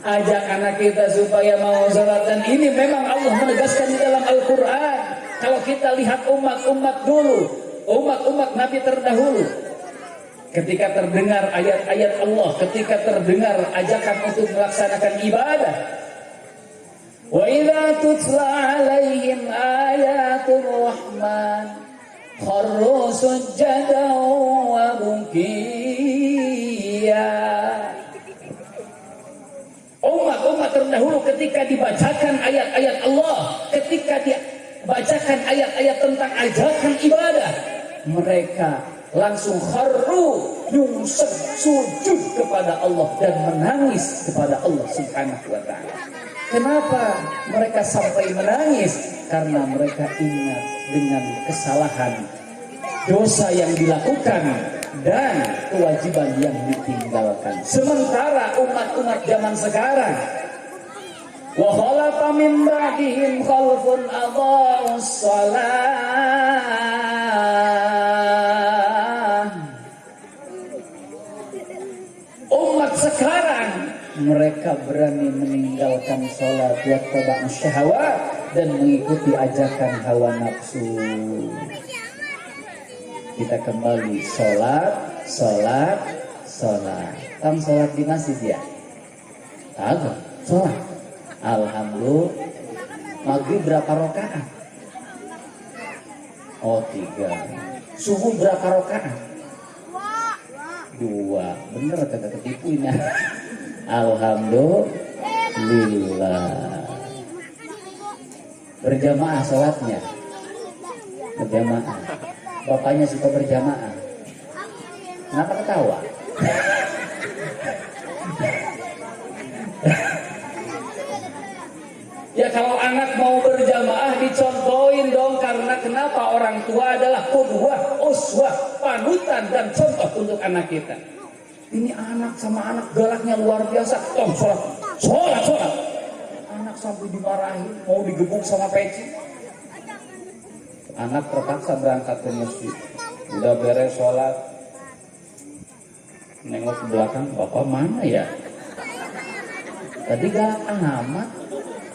Ajak anak kita supaya mau sholat, dan ini memang Allah menegaskan di dalam Al-Quran. Kalau kita lihat umat-umat dulu, umat-umat Nabi terdahulu, ketika terdengar ayat-ayat Allah, ketika terdengar ajakan untuk melaksanakan ibadah, wa idza tutla alaihim ayatul rahman kharru sujjadan wa bukiya. Umat-umat terdahulu ketika dibacakan ayat-ayat Allah, ketika dibacakan ayat-ayat tentang ajakan ibadah, mereka langsung kharru, nyungsep, sujud kepada Allah dan menangis kepada Allah Subhanahu wa ta'ala. Kenapa mereka sampai menangis? Karena mereka ingat dengan kesalahan, dosa yang dilakukan dan kewajiban yang ditinggalkan. Sementara umat-umat zaman sekarang, wa khalafa min ba'dihim khalfun adha'us shalah. Umat sekarang mereka berani meninggalkan sholat wa taba'us syahwat dan mengikuti ajakan hawa nafsu. Kita kembali sholat. Kamu sholat di masjid ya? Agak sholat. Alhamdulillah. Maghrib berapa rakaat? Oh 3. Subuh berapa rakaat? 2. Bener kata ketipu ini. Alhamdulillah. Berjamaah sholatnya. Berjamaah. Bapaknya suka berjamaah. Kenapa ketawa? Ya kalau anak mau berjamaah dicontohin dong, karena kenapa? Orang tua adalah qudwah, uswah, panutan dan contoh untuk anak kita. Ini anak sama anak galaknya luar biasa. Sholat. Anak sampai dimarahin, mau digebuk sama peci. Anak terpaksa berangkat ke masjid. Udah beres sholat, nengok ke belakang, bapak mana ya? Tadi galak amat.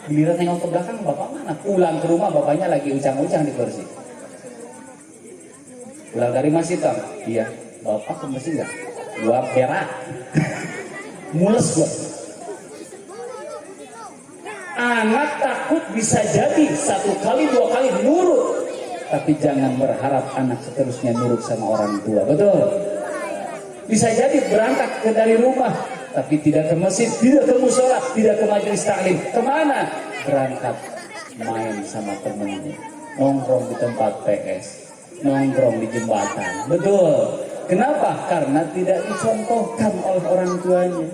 Giliran nengok ke belakang, bapak mana? Pulang ke rumah, bapaknya lagi ucang-ucang di kursi. Pulang dari masjid bang? Iya. Bapak ke masjid nggak? Gua berak. Mules gua. Anak takut bisa jadi 1 kali 2 kali nurut, tapi jangan berharap anak seterusnya nurut sama orang tua. Betul? Bisa jadi berangkat dari rumah, tapi tidak ke masjid, tidak ke musola, tidak ke majelis taklim. Kemana? Berangkat main sama temennya, nongkrong di tempat PS, nongkrong di jembatan. Betul? Kenapa? Karena tidak dicontohkan oleh orang tuanya.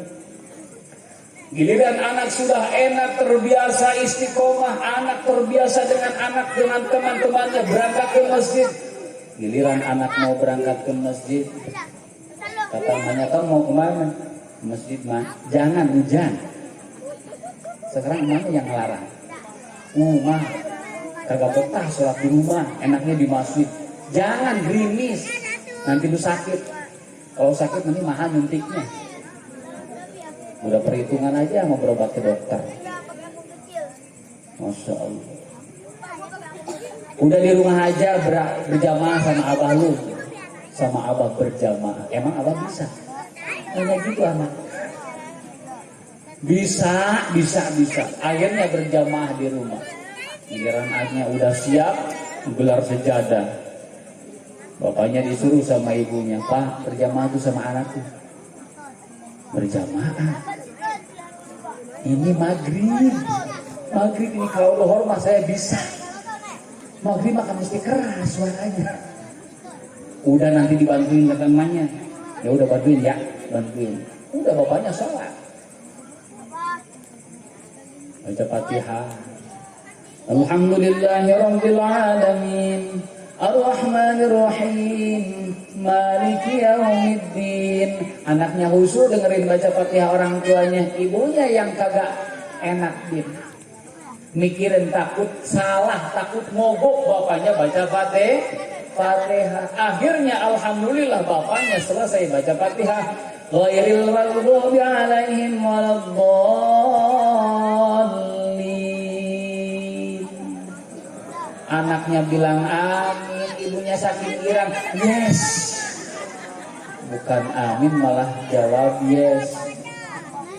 Giliran anak sudah enak, terbiasa istiqomah, anak terbiasa dengan teman-temannya berangkat ke masjid. Giliran anak mau berangkat ke masjid, kata emaknya, kamu mau kemana? Masjid mah, jangan hujan. Sekarang emaknya yang ngelarang. Mah, kagak betah sholat di rumah, enaknya di masjid. Jangan gerimis, nanti lu sakit. Kalau sakit nanti mahal nyuntiknya. Udah perhitungan aja mau berobat ke dokter. Masya Allah. Udah di rumah aja berjamaah sama abah lu, sama abah berjamaah. Emang abah bisa? Hanya gitu anak. Bisa. Akhirnya berjamaah di rumah. Giliran anaknya udah siap, gelar sejadah. Bapaknya disuruh sama ibunya, Pak, berjamaah tuh sama anakku. Berjamaah. Ini maghrib ini kalau lohor mah saya bisa. Maghrib mah kan mesti keras suaranya. Udah nanti dibantuin ke temannya. Ya udah bantuin. Udah bapaknya sholat. Baca Fatihah. Alhamdulillahirabbil alamin. Ar-Rahmanir-Rahim. Maliki yaumiddin. Anaknya khusyuk dengerin baca Fatihah orang tuanya, ibunya yang kagak enak din. Mikirin takut salah, takut mogok bapaknya baca Fatihah. Akhirnya alhamdulillah bapaknya selesai baca Fatihah. Ghairil maghdubi alaihim waladdallin. Anaknya bilang amin, ibunya saking girang, yes. Bukan amin malah jawab yes.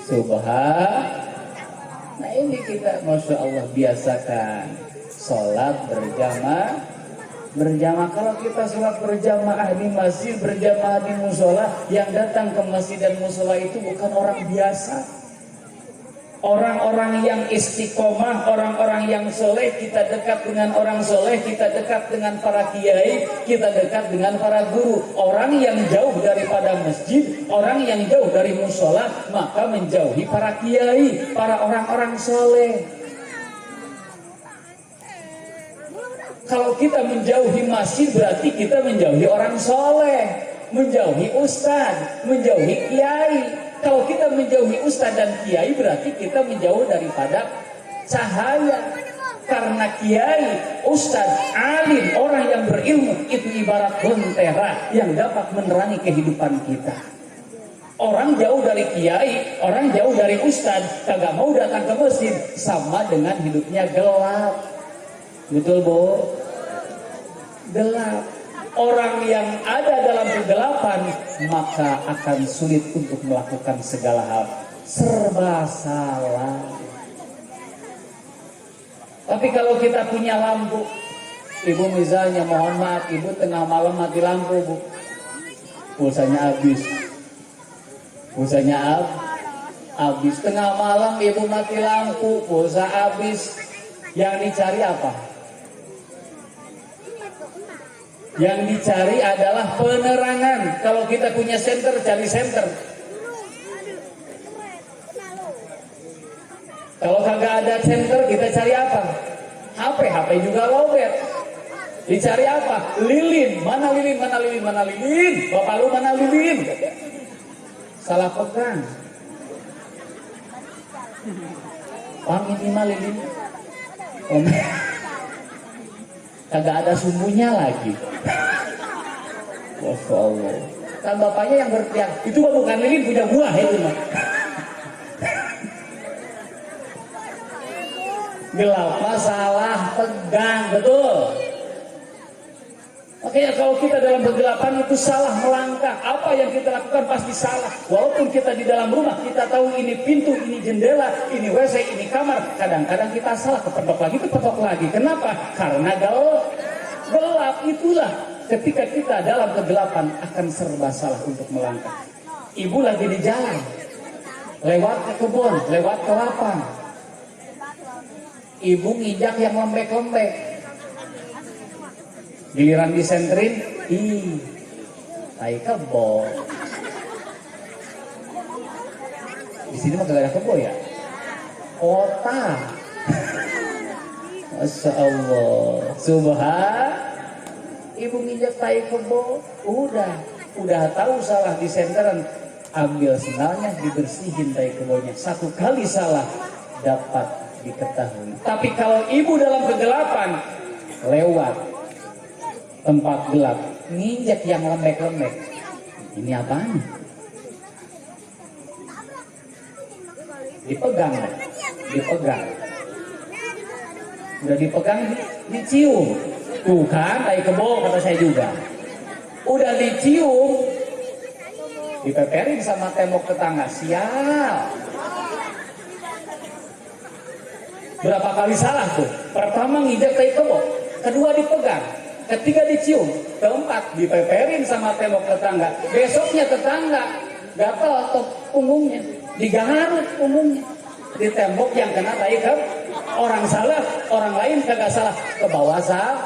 Subhan. Nah ini kita Masya Allah biasakan sholat berjamaah. Kalau kita sholat berjamaah di masjid, berjamaah di musola, yang datang ke masjid dan musola itu bukan orang biasa. Orang-orang yang istiqomah, orang-orang yang soleh. Kita dekat dengan orang soleh, kita dekat dengan para kiai, kita dekat dengan para guru. Orang yang jauh daripada masjid, orang yang jauh dari musola, maka menjauhi para kiai, para orang-orang soleh. Kalau kita menjauhi masjid berarti kita menjauhi orang soleh, menjauhi ustadz, menjauhi kiai. Kalau kita menjauhi ustadz dan kiai berarti kita menjauh daripada cahaya. Karena kiai, ustadz, alim, orang yang berilmu itu ibarat lentera yang dapat menerangi kehidupan kita. Orang jauh dari kiai, orang jauh dari ustadz, kagak mau datang ke masjid, sama dengan hidupnya gelap. Betul Bu? Gelap. Orang yang ada dalam kegelapan maka akan sulit untuk melakukan segala hal, serba salah. Tapi kalau kita punya lampu, ibu misalnya mohon maaf, ibu tengah malam mati lampu Bu, pulsanya habis, tengah malam ibu mati lampu, pulsa habis, yang dicari apa? Yang dicari adalah penerangan. Kalau kita punya senter, cari senter. Kalau kagak ada senter, kita cari apa? HP juga lowbat. Dicari apa? Lilin. Mana lilin? Bapak lu mana lilin? Salah pegang. Minimal lilin. Kagak ada sumbunya lagi. Masya Allah. Kan bapaknya yang berteriak, itu bukan lilin, punya buah itu mah. Gelap masalah pegang, betul. Makanya kalau kita dalam kegelapan itu salah melangkah, apa yang kita lakukan pasti salah. Walaupun kita di dalam rumah, kita tahu ini pintu, ini jendela, ini WC, ini kamar. Kadang-kadang kita salah, kepetok lagi. Kenapa? Karena gelap itulah. Ketika kita dalam kegelapan akan serba salah untuk melangkah. Ibu lagi di jalan, lewat ke kebun, lewat ke lapang. Ibu nginjak yang lembek-lembek. Giliran disenterin, tai kebo. Di sini mah kagak ada kebo ya. Kota. Masya Allah. Subhan. Ibu nginjak tai kebo. Udah tahu salah di senteran. Ambil sendalnya, dibersihin tai kebonya. Satu kali salah dapat diketahui. Tapi kalau ibu dalam kegelapan lewat tempat gelap, nginjak yang lembek-lembek, ini apaan? Dipegang. Udah dipegang, dicium. Tuh kan, tai kebo kata saya juga. Udah dicium, dipeperin sama tembok tetangga. Sial. Berapa kali salah tuh? Pertama nginjak tai kebo, kedua dipegang, ketiga dicium, keempat dipeperin sama tembok tetangga. Besoknya tetangga gatal atau punggungnya, digarut punggungnya di tembok yang kena tai kebo. Orang salah, orang lain kagak salah, ke bawah salah.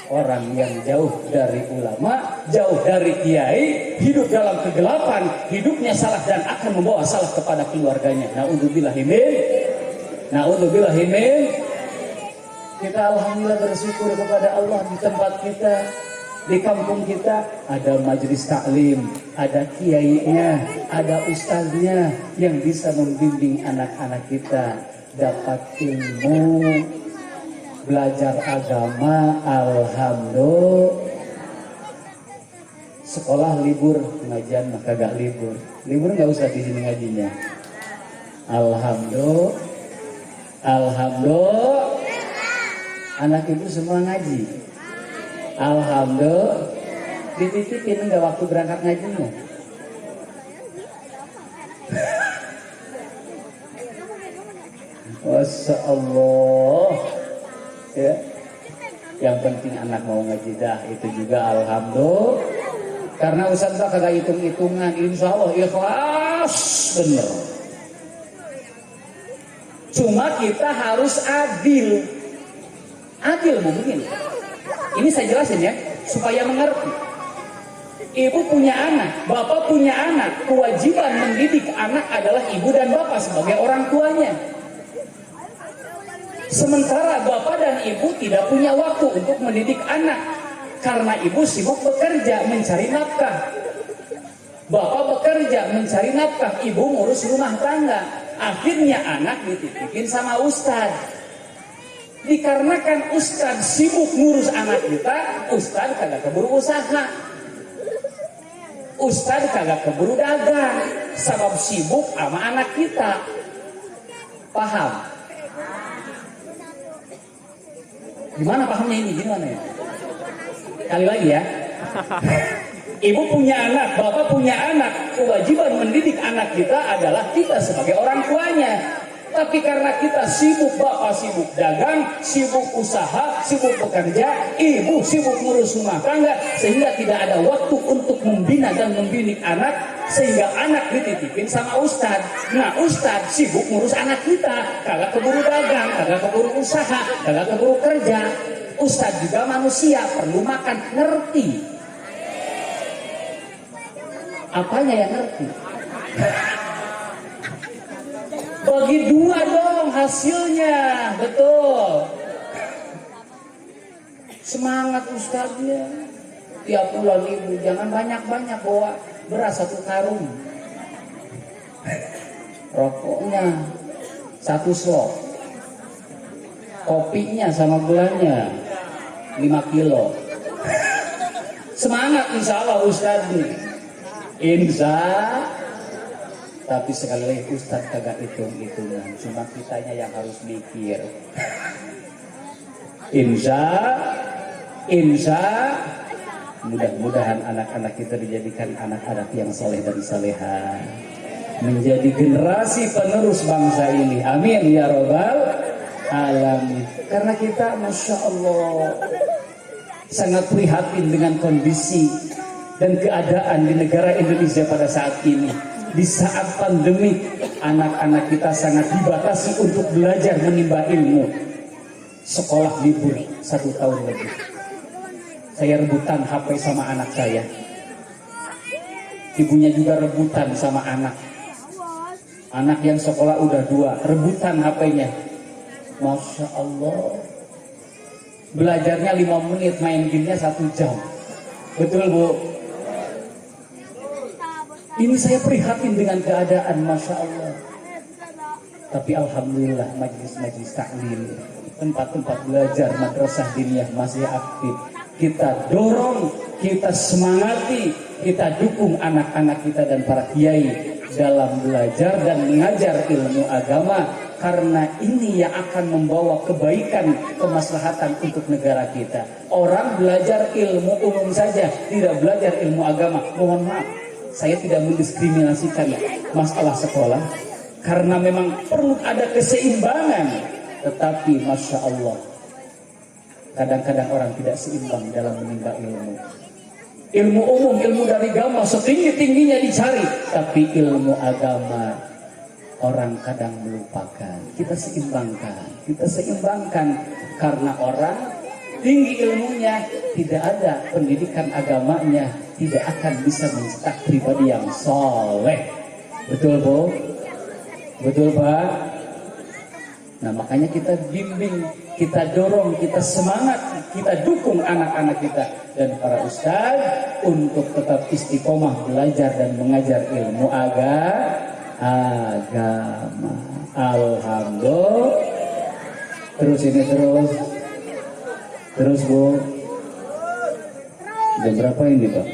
Orang yang jauh dari ulama, jauh dari kiai, hidup dalam kegelapan, hidupnya salah dan akan membawa salah kepada keluarganya. Na'udzubillah min. Kita alhamdulillah bersyukur kepada Allah di tempat kita, di kampung kita ada majelis taklim, ada kiainya, ada ustaznya yang bisa membimbing anak-anak kita dapat ilmu, belajar agama. Alhamdulillah. Sekolah libur, pengajian mah kagak libur. Libur nggak usah di sini ngajinya. Alhamdulillah. Anak ibu semua ngaji. Alhamdulillah. Dititipin nggak waktu berangkat ngajinya. Masya Allah. Ya. Yang penting anak mau ngaji dah, itu juga alhamdulillah. Karena Ustaz kagak hitung-hitungan, insya Allah ikhlas bener. Cuma kita harus adil. Adil mungkin. Ini saya jelasin ya, supaya mengerti. Ibu punya anak, bapak punya anak. Kewajiban mendidik anak adalah ibu dan bapak sebagai orang tuanya. Sementara bapak dan ibu tidak punya waktu untuk mendidik anak. Karena ibu sibuk bekerja mencari nafkah. Bapak bekerja mencari nafkah, ibu ngurus rumah tangga. Akhirnya anak dititipin sama ustad. Dikarenakan ustad sibuk ngurus anak kita, ustad kagak keburu usaha. Ustad kagak keburu dagang, sebab sibuk sama anak kita. Paham? Gimana pahamnya ini? Gimana ya? Kali lagi ya. Ibu punya anak, bapak punya anak. Kewajiban mendidik anak kita adalah kita sebagai orang tuanya. Tapi karena kita sibuk, bapak sibuk dagang, sibuk usaha, sibuk bekerja, ibu sibuk ngurus rumah tangga, sehingga tidak ada waktu untuk membina dan membimbing anak, sehingga anak dititipin sama ustad. Nah, ustad sibuk ngurus anak kita, kagak keburu dagang, kagak keburu usaha, kagak keburu kerja. Ustad juga manusia, perlu makan, ngerti? Apanya yang ngerti? Bagi dua dong hasilnya, betul. Semangat ustadznya. Tiap bulan ibu jangan banyak-banyak bawa beras 1 karung. Rokoknya 1 slop. Kopinya sama gulanya 5 kilo. Semangat insya Allah ustadznya. Insya. Tapi sekali lagi ustadz kagak hitung-hitungan, cuma kitanya yang harus mikir. Insya mudah-mudahan anak-anak kita dijadikan anak-anak yang soleh dan saleha, menjadi generasi penerus bangsa ini. Amin ya robbal alamin. Karena kita masya Allah sangat prihatin dengan kondisi dan keadaan di negara Indonesia pada saat ini. Di saat pandemi, anak-anak kita sangat dibatasi untuk belajar menimba ilmu. Sekolah libur 1 tahun lebih. Saya rebutan HP sama anak saya. Ibunya juga rebutan sama anak. Anak yang sekolah udah 2, rebutan HP-nya. Masya Allah. Belajarnya 5 menit, main gamenya 1 jam. Betul Bu? Ini saya prihatin dengan keadaan, Masya Allah. Tapi Alhamdulillah majlis-majlis taklim, tempat-tempat belajar madrasah diniyah masih aktif. Kita dorong, kita semangati, kita dukung anak-anak kita dan para kiai dalam belajar dan mengajar ilmu agama, karena ini yang akan membawa kebaikan, kemaslahatan untuk negara kita. Orang belajar ilmu umum saja, tidak belajar ilmu agama. Mohon maaf, saya tidak mendiskriminasikan masalah sekolah, karena memang perlu ada keseimbangan. Tetapi Masya Allah, kadang-kadang orang tidak seimbang dalam menimba ilmu. Ilmu umum, ilmu dari agama setinggi-tingginya dicari, tapi ilmu agama orang kadang melupakan. Kita seimbangkan, karena orang tinggi ilmunya, tidak ada pendidikan agamanya, tidak akan bisa mencetak pribadi yang soleh. Betul Bu? Betul Pak? Nah makanya kita bimbing, kita dorong, kita semangat, kita dukung anak-anak kita dan para ustaz untuk tetap istiqomah belajar dan mengajar ilmu agama. Alhamdulillah. Terus Bu. Jam berapa ini Pak?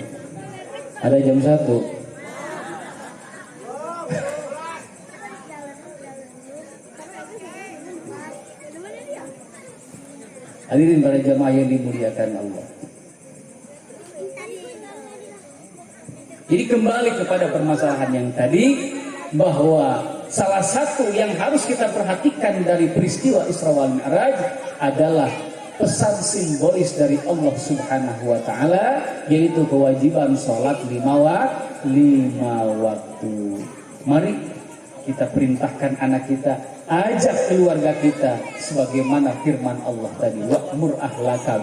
Ada jam 1. Hadirin para jamaah yang dimuliakan Allah. Jadi kembali kepada permasalahan yang tadi, bahwa salah satu yang harus kita perhatikan dari peristiwa Isra wal Mi'raj adalah pesan simbolis dari Allah Subhanahu wa taala, yaitu kewajiban sholat 5 waktu. Mari kita perintahkan anak kita, ajak keluarga kita, sebagaimana firman Allah tadi, wa'mur ahlaka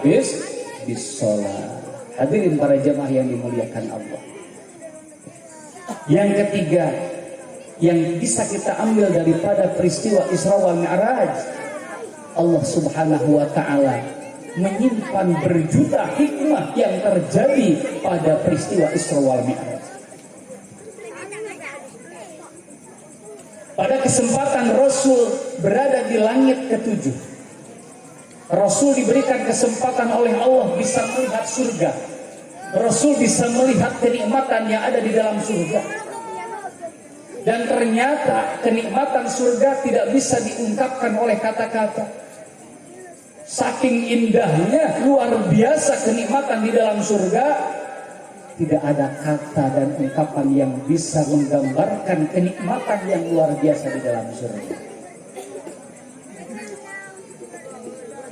bis-sholat. Hadirin para jamaah yang dimuliakan Allah. Yang ketiga yang bisa kita ambil daripada peristiwa Isra wal Mi'raj, Allah Subhanahu wa taala menyimpan berjuta hikmah yang terjadi pada peristiwa Isra wal Mi'raj. Pada kesempatan Rasul berada di langit ke-7, Rasul diberikan kesempatan oleh Allah bisa melihat surga. Rasul bisa melihat kenikmatan yang ada di dalam surga. Dan ternyata kenikmatan surga tidak bisa diungkapkan oleh kata-kata. Saking indahnya, luar biasa kenikmatan di dalam surga, tidak ada kata dan ungkapan yang bisa menggambarkan kenikmatan yang luar biasa di dalam surga.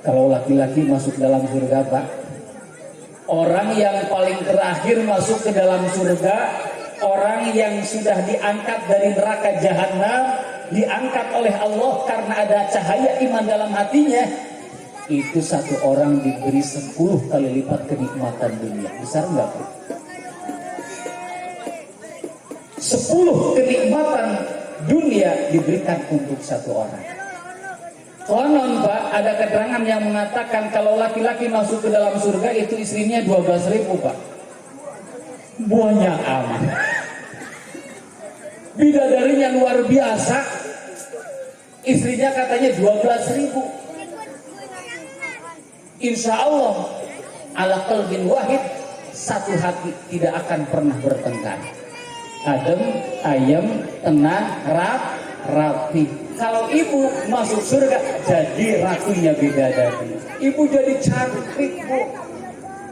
Kalau laki-laki masuk dalam surga Pak, orang yang paling terakhir masuk ke dalam surga, orang yang sudah diangkat dari neraka jahanam, diangkat oleh Allah karena ada cahaya iman dalam hatinya, itu satu orang diberi 10 kali lipat kenikmatan dunia. Besar enggak Pak? 10 kenikmatan dunia diberikan untuk satu orang. Konon Pak, ada keterangan yang mengatakan kalau laki-laki masuk ke dalam surga itu istrinya 12.000 Pak. Banyak amat. Bidadarinya luar biasa, istrinya katanya 12.000. Insya Allah ala qalbin wahid, satu hati, tidak akan pernah bertengkar. Adem, ayem, tenang, rapi. Kalau ibu masuk surga jadi ratunya bidadari. Ibu jadi cantik Bu.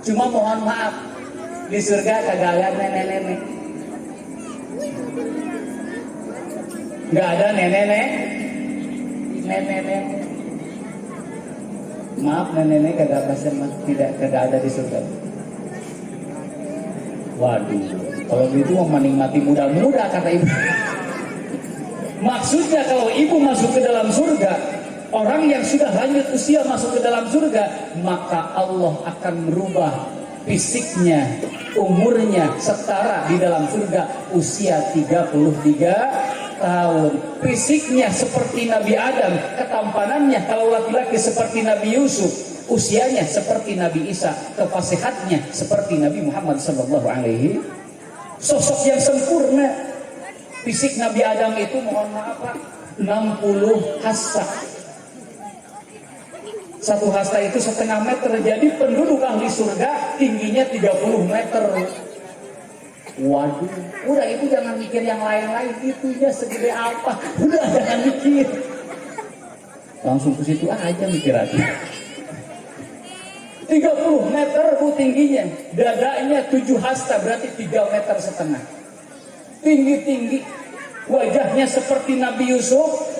Cuma mohon maaf, di surga kagak ada nenek-nenek. Nggak ada nenek-nenek. Maaf nenek-nenek kagak ada di surga. Waduh, kalau gitu mau menikmati muda-muda kata ibu. Maksudnya kalau ibu masuk ke dalam surga, orang yang sudah lanjut usia masuk ke dalam surga, maka Allah akan merubah fisiknya, umurnya setara di dalam surga usia 33 tahun. Fisiknya seperti Nabi Adam, ketampanannya kalau laki-laki seperti Nabi Yusuf, usianya seperti Nabi Isa, kefasihatnya seperti Nabi Muhammad sallallahu alaihi. Sosok yang sempurna. Fisik Nabi Adam itu mohon maaf Pak, 60 hasta. Satu hasta itu setengah meter. Jadi penduduk ahli surga tingginya 30 meter. Waduh, udah itu jangan mikir yang lain-lain, itunya segede apa. Udah jangan mikir. Langsung ke situ aja mikir aja. 30 meter bu tingginya. Dadanya 7 hasta berarti 3 meter setengah. Tinggi-tinggi. Wajahnya seperti Nabi Yusuf.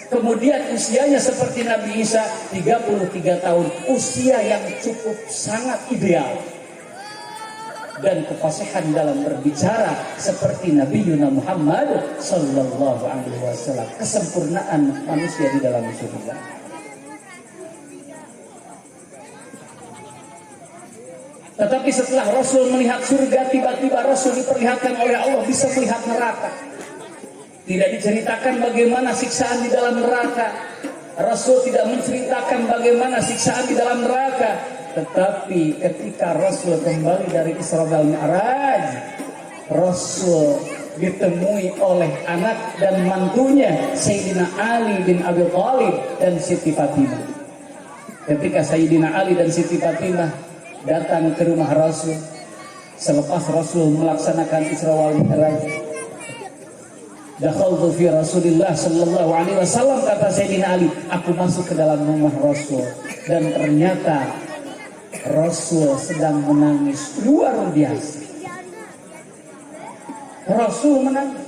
Kemudian usianya seperti Nabi Isa, 33 tahun. Usia yang cukup sangat ideal. Dan kefasihan dalam berbicara seperti Nabi Muhammad sallallahu alaihi wasallam. Kesempurnaan manusia di dalam surga. Tetapi setelah Rasul melihat surga, tiba-tiba Rasul diperlihatkan oleh Allah bisa melihat neraka. Tidak diceritakan bagaimana siksaan di dalam neraka. Rasul tidak menceritakan bagaimana siksaan di dalam neraka. Tetapi ketika Rasul kembali dari Isra wal Mi'raj, Rasul ditemui oleh anak dan mantunya Sayyidina Ali bin Abi Thalib dan Siti Fatimah. Ketika Sayyidina Ali dan Siti Fatimah datang ke rumah Rasul selepas Rasul melaksanakan Isra wal Mi'raj, dakhaltu fi Rasulillah sallallahu alaihi wasallam, kata Sayyidina Ali, aku masuk ke dalam rumah Rasul dan ternyata Rasul sedang menangis luar biasa. Rasul menangis.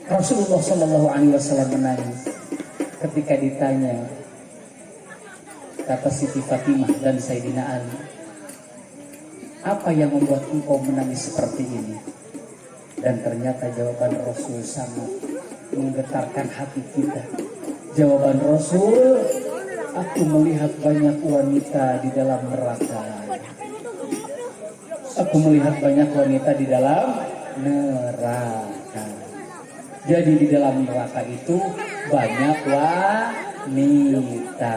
Rasulullah sallallahu alaihi wasallam menangis ketika ditanya, kata Siti Fatimah dan Sayyidina Ali, apa yang membuat engkau menangis seperti ini? Dan ternyata jawaban Rasul sangat menggetarkan hati kita. Jawaban Rasul, aku melihat banyak wanita di dalam neraka. Aku melihat banyak wanita di dalam neraka. Jadi di dalam neraka itu banyak wanita.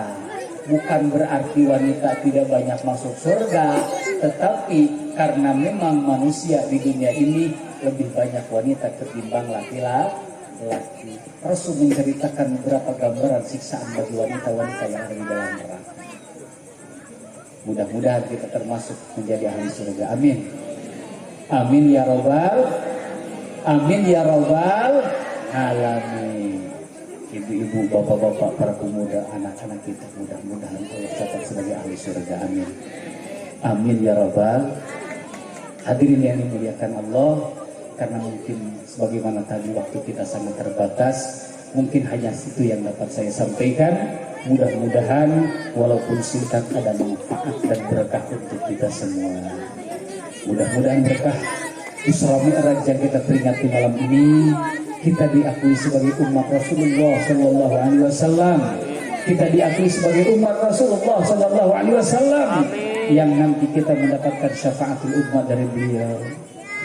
Bukan berarti wanita tidak banyak masuk surga, tetapi karena memang manusia di dunia ini lebih banyak wanita ketimbang laki-laki. Rasul menceritakan beberapa gambaran siksaan bagi wanita-wanita yang ada di dalam neraka. Mudah-mudahan kita termasuk menjadi ahli surga. Amin. Amin ya rabbal. Amin ya rabbal alamin. Ibu-ibu, bapak-bapak, para pemuda, anak-anak kita, mudah-mudahan Allah catat sebagai ahli surga. Amin. Amin ya rabbal. Hadirin yang dimuliakan Allah, karena mungkin sebagaimana tadi waktu kita sangat terbatas, mungkin hanya situ yang dapat saya sampaikan. Mudah-mudahan walaupun singkat ada manfaat dan berkah untuk kita semua. Mudah-mudahan berkah Isra Mi'raj yang kita peringati malam ini, kita diakui sebagai umat Rasulullah sallallahu alaihi wasallam. Kita diakui sebagai umat Rasulullah sallallahu alaihi wasallam yang nanti kita mendapatkan syafaatul ummah dari beliau.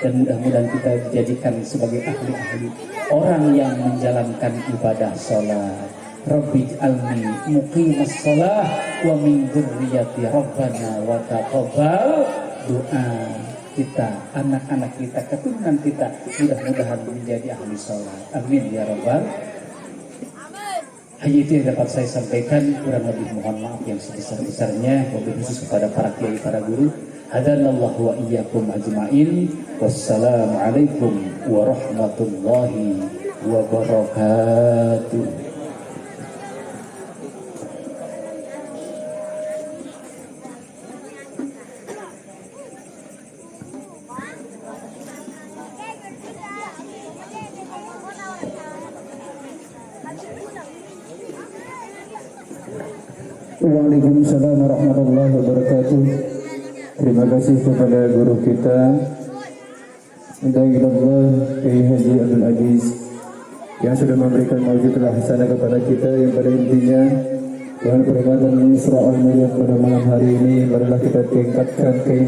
Dan mudah-mudahan kita dijadikan sebagai ahli-ahli orang yang menjalankan ibadah salat. Rabbi'alni muqimas shalah wa min dzurriyyati rabbana wa taqabbal doa. Kita, anak-anak kita, keturunan kita mudah-mudahan menjadi ahli sholat. Amin ya rabbal. Hanya itu yang dapat saya sampaikan. Kurang lebih mohon maaf yang sebesar-besarnya. Wabil khusus kepada para kiai, para guru. Hadanallahu wa iyyakum ajma'in. Wassalamualaikum warahmatullahi wabarakatuh. Waalaikumsalam warahmatullahi wabarakatuh. Terima kasih kepada guru kita Da'ilallah Kiai Haji Abdul Aziz yang sudah memberikan maujudul hasanah kepada kita, yang pada intinya dengan perbuatan Isra al Mi'raj pada malam hari ini adalah kita tingkatkan keimanan